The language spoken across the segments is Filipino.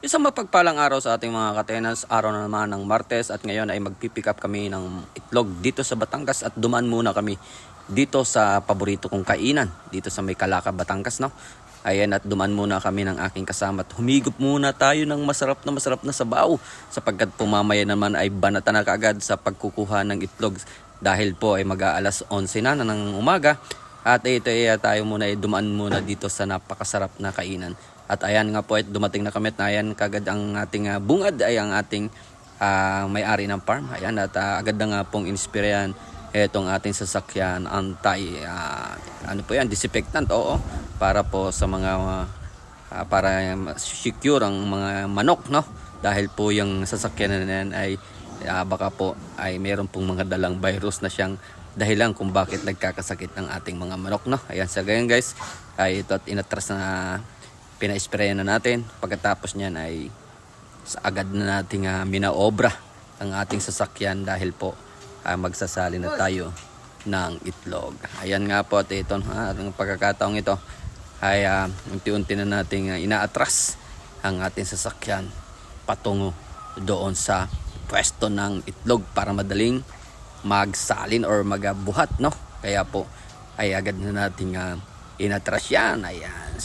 Isang mapagpalang araw sa ating mga katenas, araw na naman ng Martes at ngayon ay magpipick up kami ng itlog dito sa Batangas at dumaan muna kami dito sa paborito kong kainan dito sa may Calaca, Batangas, no? Ayan, at dumaan muna kami ng aking kasama at humigop muna tayo ng masarap na sabaw sapagkat pumamaya naman ay banatan na kaagad sa pagkukuha ng itlog dahil po ay mag-aalas 11 na ng umaga at ito ay tayo muna ay dumaan muna dito sa napakasarap na kainan. At ayan nga po ay dumating na kami at ayan kagad ang ating bungad ay ang ating may-ari ng farm. Ayan at agad na nga pong inspirayan itong ating sasakyan ano po yan, disinfectant, oo, para po sa mga para secure ang mga manok, no, dahil po yung sasakyan na yan ay baka po ay meron pong mga dalang virus na siyang dahilan kung bakit nagkakasakit ng ating mga manok, no. Ayan, sa ganyan guys ay ito at inatras na pina-sprayan na natin. Pagkatapos niyan ay agad na nating minaobra ang ating sasakyan dahil po magsasali na tayo ng itlog. Ayan nga po at ito, ang pagkakataong ito ay unti-unti na nating inaatras ang ating sasakyan patungo doon sa pwesto ng itlog para madaling magsalin or magbuhat, no. Kaya po ay agad na nating inatras yan. Ayan,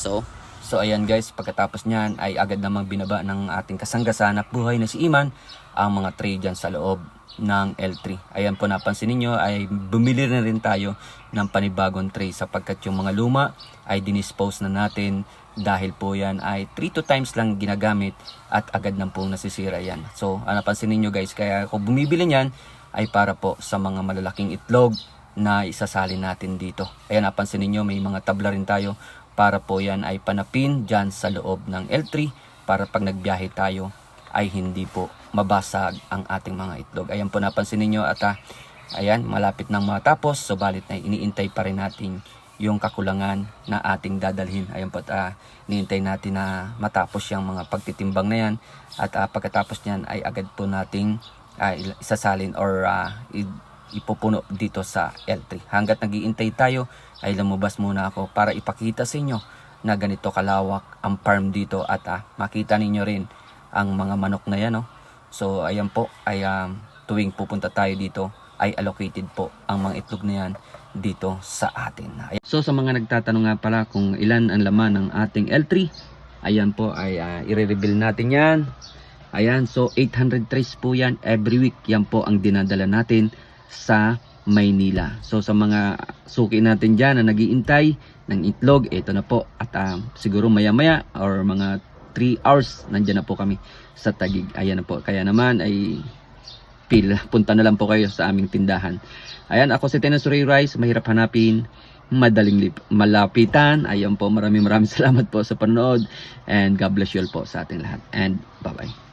So ayan guys, pagkatapos niyan ay agad namang binaba ng ating kasanggasan at buhay na si Iman ang mga tray dyan sa loob ng L3. Ayan po, napansin niyo ay bumili na rin tayo ng panibagong tray sapagkat yung mga luma ay dinispose na natin dahil po yan ay 3 to times lang ginagamit at agad nang po nasisira yan. So napansin niyo guys, kaya ako bumibili niyan ay para po sa mga malalaking itlog na isasalin natin dito. Ayan, napansin niyo may mga tabla rin tayo para po yan ay panapin dyan sa loob ng L3 para pag nagbiyahe tayo ay hindi po mabasag ang ating mga itlog. Ayan po, napansin ninyo at ayan, malapit nang matapos, subalit na iniintay pa rin natin yung kakulangan na ating dadalhin. Ayan po, iniintay natin na matapos yung mga pagtitimbang na yan at pagkatapos nyan ay agad po nating isasalin or ipupuno dito sa L3. Hanggat nag-iintay tayo ay lumabas muna ako para ipakita sa inyo na ganito kalawak ang farm dito at makita ninyo rin ang mga manok na yan, no? So ayan po ay tuwing pupunta tayo dito ay allocated po ang mga itlog na yan dito sa atin. Ayan. So sa mga nagtatanong nga pala kung ilan ang laman ng ating L3, ayan po ay i-reveal natin yan. Ayan, so 800 trays po yan every week. Yan po ang dinadala natin sa Maynila. So sa mga suki natin dyan na nag-iintay ng itlog, ito na po. At siguro maya maya or mga 3 hours nandyan na po kami sa Taguig. Ayan na po. Kaya naman ay punta na lang po kayo sa aming tindahan. Ayan, ako si Tenas Ray Rice. Mahirap hanapin, madaling malapitan. Ayan po, maraming salamat po sa panonood and God bless you all po sa ating lahat. And bye bye.